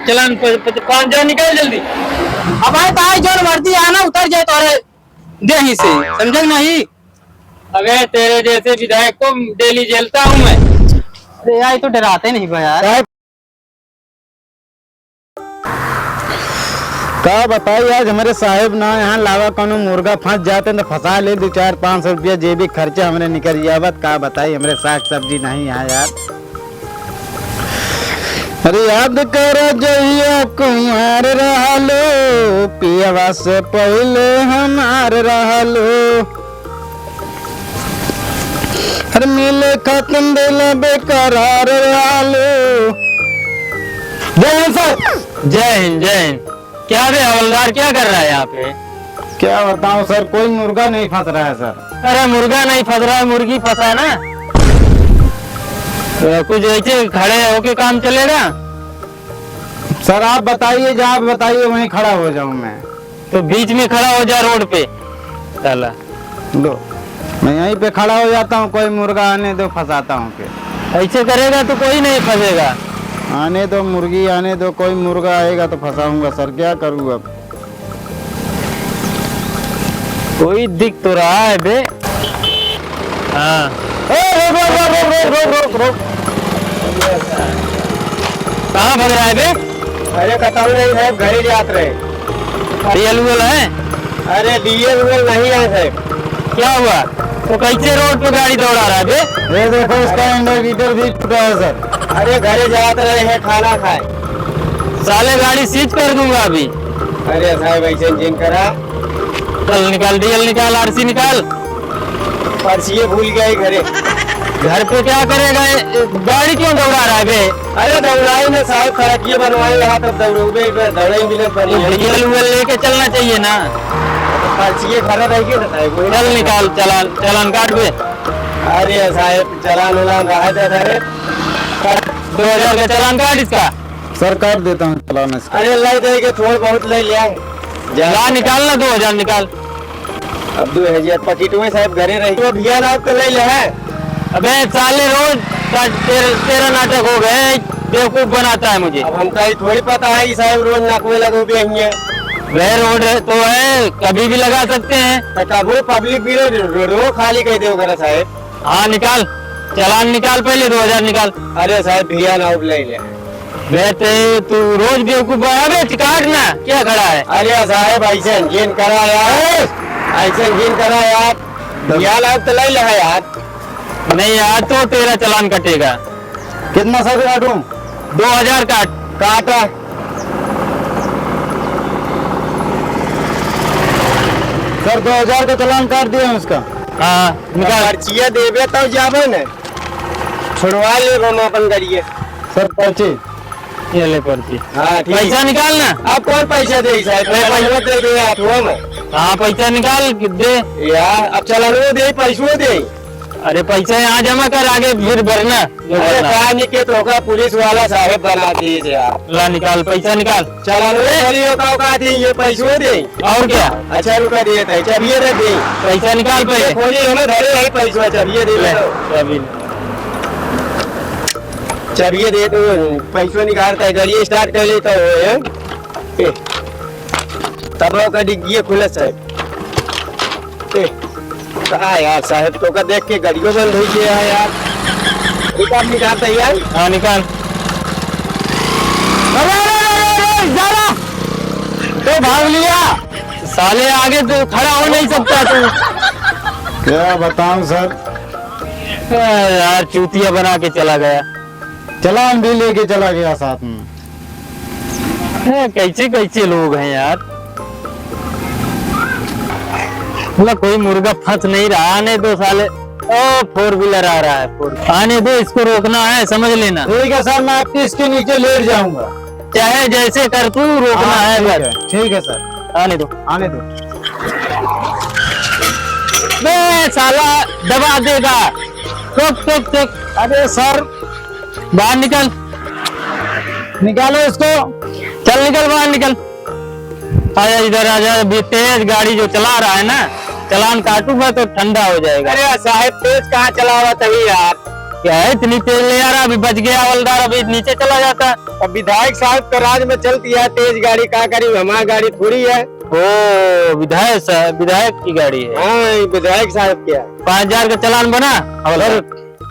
चलान 5,000 निकाल जल्दी। अब भाई भाई जो वर्दी आना उतर जाए तो दे ही से समझ नहीं। अबे तेरे जैसे विधायक को डेली झेलता हूँ मैं। अरे यार तो डराते नहीं भाई यार। का बताइए आज हमारे साहेब ना यहाँ लावा कोनो मुर्गा फंस जाते तो फंसा ले 2-4-500 रुपया जे भी खर्चे हमरे निकल जावत। का बताइए हमरे साग सब्जी नहीं यहाँ यार। अरे याद कर जइया कुमार रहलो पियवा से पहले हमार रहलो। अरे मिले खत्म दिल बेकरार रहलो। जय हिंद सर। जय हिंद जय हिंद। क्या बे हवलदार क्या कर रहा है यहाँ पे? क्या बताऊं सर कोई मुर्गा नहीं फंस रहा है सर। अरे मुर्गा नहीं फंस रहा है, मुर्गी फंसा है ना। तो कुछ ऐसे खड़े होके काम चलेगा? सर आप बताइए जहाँ आप बताइए वहीं खड़ा हो जाऊं मैं। तो बीच में खड़ा हो जा रोड पे साला। लो मैं यहीं पे खड़ा हो जाता हूँ, कोई मुर्गा आने दो फंसाता हूँ फिर। ऐसे करेगा तो कोई नहीं फंसेगा। आने दो मुर्गी आने दो, कोई मुर्गा आएगा तो फंसाऊंगा सर, क्या करूँ अब। कोई दिख तो रहा है बे। हाँ रोक। कहाँ भग रहा है बे? अरे कताऊ नहीं है, घरे जात रहे। रियल उल है? अरे डीएल नहीं है साहब। क्या हुआ? तो कैसे रोड पे गाड़ी दौड़ा रहा है बे? ये देखो इसका इंडिकेटर भी टूटा है सर। अरे घरे जाते रहे हैं खाना खाए। साले गाड़ी सीज कर दूंगा अभी। अरे साहब ऐसे जिन करा। चल निकाल डीएल निकाल, आरसी निकाल। पर्चिए भूल गए घरे। घर पे क्या करेगा? गाड़ी क्यों दौड़ा रहा है बे? अरे दौड़ाई में साहब खड़किए बनवाए यहाँ तब दौड़े मिले बनी है। डीएल उल लेके चलना चाहिए ना। पर्चिए खड़ा रहेगी ना साहब। चल निकाल चालान, चालान काट बे। अरे साहब चलान उलान रहा था। 2,000 का चालान काट इसका। सर काट देता हूँ चलान इसका। अरे लाई देंगे थोड़ा बहुत ले लिया। ला निकाल ना 2,000 निकाल। अब 2,000 पकिट में साहब घरे रही तो भैया ना आपको ले है। अबे साले रोज तेरा नाटक हो गए, बेवकूफ बनाता है मुझे। अब हमको थोड़ी पता है साहब रोज नकवे लगो भी वह रोड है तो है, कभी भी लगा सकते हैं। कबू पब्लिक भी रोड खाली कह दो साहब। हाँ निकाल चालान निकाल, पहले 2,000 निकाल। अरे साहब भैया ना ले ले। बेटे तू रोज बेवकूफ काट ना, क्या खड़ा है? अरे साहब ऐसे जिन करा यार, ऐसे जिन करा यार। भैया ना तो ले ले यार। नहीं यार तो तेरा चालान कटेगा। कितना सर काटूं? 2,000 काट। काटा। सर 2,000 का चालान काट दिया उसका। हाँ निकाल। पर्चिया देवे तब जाबे न, छुड़वा ले हम अपन करिए। सर पर्ची ये ले पर्ची। हाँ ठीक। पैसा निकाल ना। आप कौन पैसा दे साहब? पैसा दे दे आप में। हाँ पैसा निकाल दे यार अब चालानो दे पैसो दे। अरे पैसा यहाँ जमा कर, आगे फिर भरना। अरे कहानी के तो का पुलिस वाला साहब बना दिए यार। ला निकाल पैसा निकाल। चालानो का दी ये पैसो दे। और क्या? अच्छा रुका दिए थे चबिए दे दे। पैसा निकाल पहले। खोली हमें धरे नहीं पैसा चबिए दे ले। चबिए दे तो पैसो निकालता है, गाड़ी स्टार्ट कर लेता है तब का डिग्गी खुले साहब। कहा यार साहब तो का देख के गाड़ियों बंद हो गया है यार। निकाल निकालता है यार। हाँ निकाल। तो भाग लिया साले, आगे तो खड़ा हो नहीं सकता तू। क्या बताऊं सर। यार चूतिया बना के चला गया। चालान भी लेके चला गया साथ में। कैसे कैसे लोग हैं यार। मतलब कोई मुर्गा फंस नहीं रहा। आने दो साले। ओ 4 व्हीलर आ रहा है। आने दो, इसको रोकना है, समझ लेना। ठीक है सर, मैं आपके इसके नीचे लेट जाऊंगा। चाहे जैसे कर तू, रोकना है बस। ठीक है सर। आने दो आने दो। बे साला दबा देगा। रुक। अरे सर बाहर निकल। निकालो इसको। चल निकल बाहर निकल। आजा इधर आजा। अभी तेज गाड़ी जो चला रहा है ना, चालान काटूंगा तो ठंडा हो जाएगा। अरे साहब तेज कहाँ चला हुआ तभी यार। क्या है इतनी तेज ले आ रहा, अभी बच गया हवलदार, अभी नीचे चला जाता। अब विधायक साहब के राज में चलती है तेज गाड़ी, का करी, हमारी गाड़ी थोड़ी है। ओ विधायक की गाड़ी है। हाँ ये विधायक साहब क्या 5,000 का चालान बना हवलदार।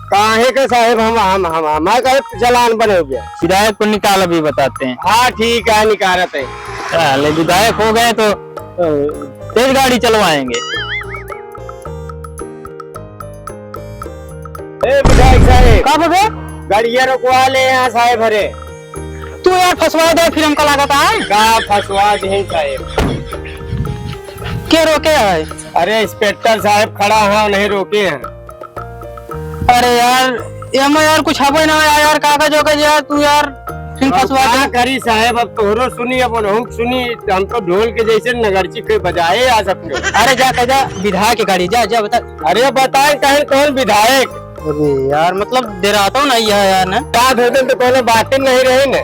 काहे के साहब हम हमारा चलान बने हो गया। विधायक को निकाल अभी बताते हैं। हाँ ठीक है निकारत है। चले विधायक हो गए तो तेज गाड़ी चलवाएंगे। विधायक साहब का बगे गाड़िया रुकवा ले यहाँ साहब हरे। तू यार फंसवा दे फिर हमका लागत है का फंसवा दे साहब। के रोके है। अरे इंस्पेक्टर साहब खड़ा है नहीं रोके हैं। अरे यार एमा यार कुछ हबे ना यार कागज वगज यार तू यार फिर फंसवा क्या दे। करी साहब, अब तोहरो सुनी अब हम सुनी, हम तो ढोल के जैसे नगरची के बजाए आ सकते। अरे जा कह जा विधायक की गाड़ी जा जा बता। अरे बताए कहे कौन विधायक। अरे यार मतलब डराता हूँ नहीं है यार ना। का धोते तो पहले बातें नहीं रही न।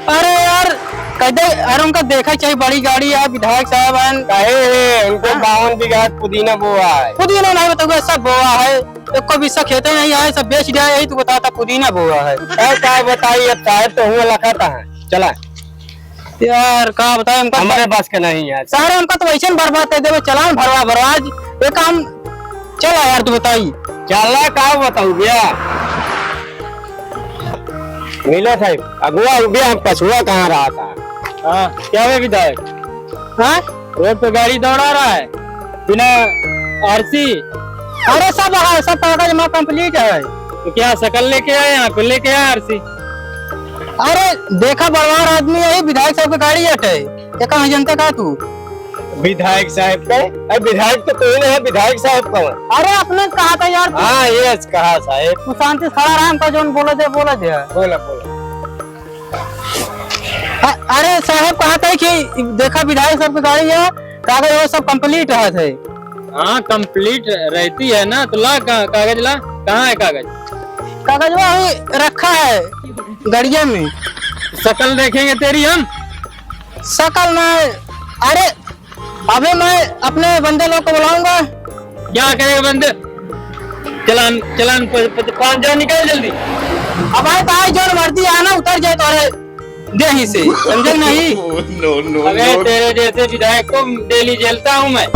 अरे यार कहते अरे उनका देखा चाहिए बड़ी गाड़ी है विधायक साहब है। कहे उनको 52 बीघा पुदीना बोआ है। पुदीना नहीं बताऊंगा सब बोआ है, एक को भी खेते नहीं है, सब बेच दिया यही तो बताता पुदीना बोआ है। क्या बताइए अब साहब तो हुआ लखाता है। चला यार का बताए हमका हमारे पास का नहीं है सारे हमका तो वैसे बर्बाद कर देवे चलान भरवाज ये काम चला यार तू बताई। चला का बताऊ भैया। मिलो साहब अगुआ हो गया, हम पछुआ कहाँ रहा था। हाँ क्या है विधायक, हाँ रोड पे गाड़ी दौड़ा रहा है बिना आरसी। अरे सब है, सब कागज में कंप्लीट है। तो क्या शकल लेके आए, यहाँ पे लेके आए आरसी। अरे देखा बड़वार आदमी है विधायक साहब की गाड़ी हटे ये कहाँ जनता का तू। विधायक साहब का विधायक तो कोई नहीं है, विधायक साहब कौन। अरे अपने कहा था यार हाँ ये कहा साहब। तू शांति से खड़ा रहा हमका जो बोले दे बोला बोला। अरे साहब कहा था कि देखा विधायक साहब की गाड़ी है कागज वो सब कंप्लीट है थे। हाँ कंप्लीट रहती है ना, तो ला कागज ला, कहाँ है कागज। कागज वही रखा है गाड़िया में। शकल देखेंगे तेरी हम। शकल में अरे अभी मैं अपने बंदे लोग को बुलाऊंगा। क्या करेगा बंदे, चलान चलान 5,000 निकाल जल्दी। अब आए तो आए जो मर्जी आना उतर जाए तो दे ही से समझे नहीं। अबे तेरे जैसे विधायक को डेली झेलता हूँ मैं।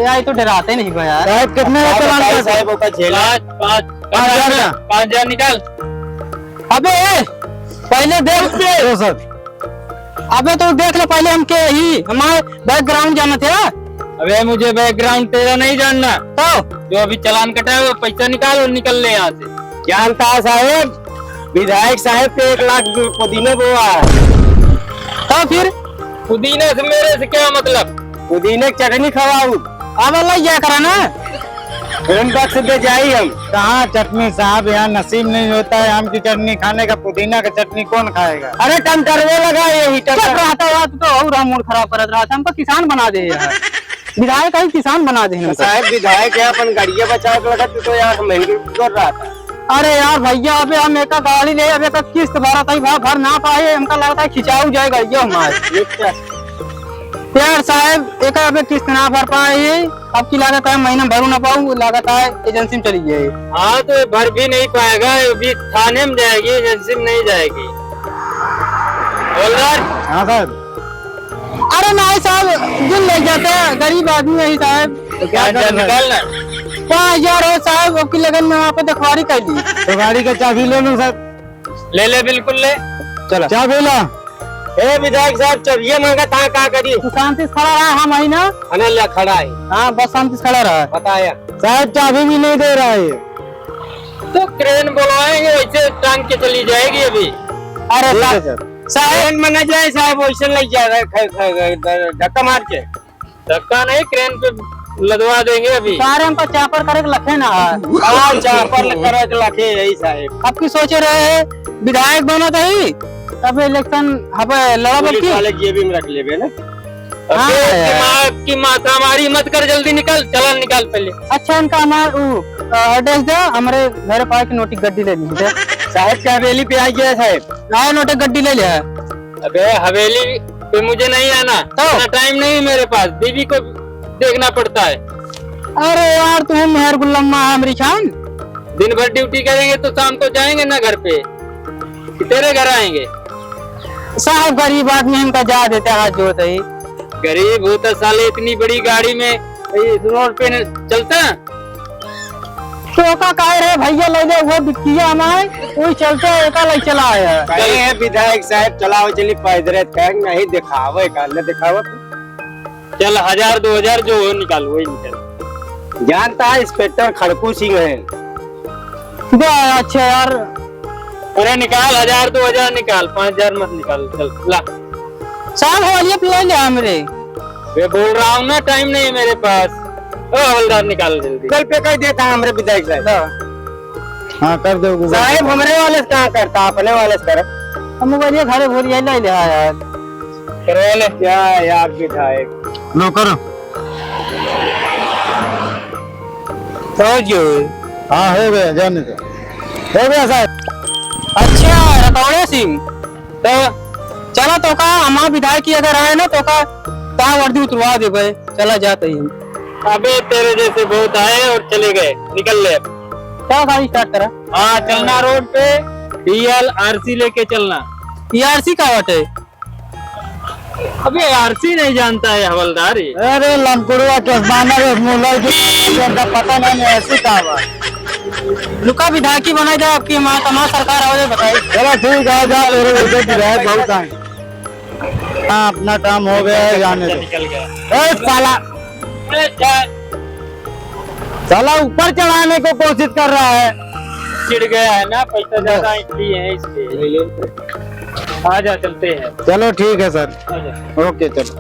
आई तो डराते नहीं भाई यार। साहब कितने का चलान का साहब का झेला। 5,000 निकाल। अबे पहले देख सर। अबे तो देख ले पहले हम के ही हमारे बैकग्राउंड जाना था। अबे मुझे बैकग्राउंड तेरा नहीं जानना, तो जो अभी चालान कटा है वो पैसा निकाल और निकल ले यहाँ से। जानता है साहब, विधायक साहब के 1 लाख पुदीना बोआ है। तो फिर पुदीने से मेरे से क्या मतलब। पुदीने की चटनी खवाऊ। अब अल्लाह क्या करा ना बक्स दे जाई हम। कहाँ चटनी साहब, यहाँ नसीब नहीं होता है आम की चटनी खाने का, पुदीना का चटनी कौन खाएगा। अरे टमटरवे लगा यही चुप रहा था तो और मूड खराब कर रहा था। हमको किसान बना दे यार विधायक ही किसान बना दे हमको। साहब विधायक है अपन गाड़िया बचा के लगा तो यार महंगी कर रहा था। अरे यार भैया अबे हम एक गाड़ी ले अबे तक किस्त भरा था भर ना पाए, हमका लगता है खिंचाऊ जाए गाड़िया हमारे। यार साहब एक अबे किस्त ना भर पाए, अब की लागत है महीना भरू ना पाऊँ, लागत है एजेंसी में चली जाए। हाँ तो भर भी नहीं पाएगा, अभी थाने में जाएगी, एजेंसी में नहीं जाएगी। हवलदार। हाँ साहब। अरे नहीं साहब दिल ले जाते हैं, गरीब आदमी है साहब। तो क्या निकालना 5,000 है साहब, अब की लगन में वहाँ पे देखवारी कर ली। तो गाड़ी का चाबी ले लो साहब। ले बिल्कुल ले। चलो चाबी ला। ए विधायक साहब चाबिया मांगा था का करी। तू शांति से खड़ा रहा है महीना। अनल खड़ा है। हाँ बस शांति से खड़ा रहा। बताया साहब चाबी भी नहीं दे रहा है। तो क्रेन बुलवाएंगे, वैसे टांग के चली जाएगी अभी। अरे साहब में न जाए साहब, वैसे नहीं जा रहा धक्का मार के। धक्का नहीं, क्रेन पे लदवा देंगे अभी। सारे हमको चापर करे लखे ना हाँ चापर करे लखे यही साहब। अब की सोचे रहे विधायक बना था ही तब इलेक्शन हबे लड़ा बल्कि वाले जेबी में रख लेबे ना। हाँ दिमाग की मात्रा मारी मत कर, जल्दी निकल, चालान निकाल पहले। अच्छा इनका हमारे एड्रेस दे, हमारे घर पास की नोटिस गड्डी ले ली साहब क्या हवेली पे आई गया साहब। हाँ नोटिस गड्डी ले लिया। अबे हवेली पे मुझे नहीं आना, इतना टाइम नहीं मेरे पास, बीवी को देखना पड़ता है। अरे यार तुम्हें मेहर गुल्लम्मा अमरी खान दिन भर ड्यूटी करेंगे तो शाम को जाएंगे ना घर पे, कि तेरे घर आएंगे? साहब गरीब आदमी हमका जा देते हाथ जोत है। गरीब होता साले, इतनी बड़ी गाड़ी में इस रोड पे चलता। तो का कह रहे भैया ले ले वो बिकिया हमारे कोई चलते एका ले चला है। कहे है विधायक साहब चलाओ चली पैदल कहेंगे नहीं दिखावे का ले दिखावत। चल 1000-2000 जो हो निकाल, वही निकाल। जानता है इंस्पेक्टर खड़कू सिंह है। अच्छा यार अरे निकाल 1000-2000 निकाल, 5000 मत निकाल। चल ला, साहब वालिया पे ले ले हमरे। मैं बोल रहा हूँ ना, टाइम नहीं है मेरे पास। ओ हवलदार निकाल जल्दी। गूगल पे कर देता है हमारे विधायक साहब। हाँ कर दो गूगल साहब। हमारे वाले से कहाँ करता, अपने वाले से करे। हम वालिया घरे भोर ये ले ले यार। करे ले क्या यार विधायक। लो करो। तो जो हाँ हो गया, जाने दो। हो गया साहब। अच्छा रतौड़े सिंह, तो चला तो का हमारा विधायक की अगर आए ना तो का ता वर्दी उतरवा दे भाई, चला जाते ही। अबे तेरे जैसे बहुत आए और चले गए, निकल ले। क्या गाड़ी स्टार्ट करा? हाँ चलना रोड पे, DL RC लेके चलना। ERC का वटे? अबे RC नहीं जानता है हवलदार ये? अरे लमकुड़वा के बानर मुल्ला की पता नहीं ऐसी कहा। लुका विधायक की बनाई जाए आपकी माँ तमाम सरकार आवाज बताई। चलो ठीक है, जा मेरे विधायक बहुत आए। हाँ अपना काम हो गया है, जाने दो। निकल गया। ए साला साला ऊपर चढ़ाने को कोशिश कर रहा है। चिढ़ गया है ना, पैसा ज्यादा इसलिए है इसलिए। आजा चलते हैं। चलो ठीक है सर, आजा। ओके चलो।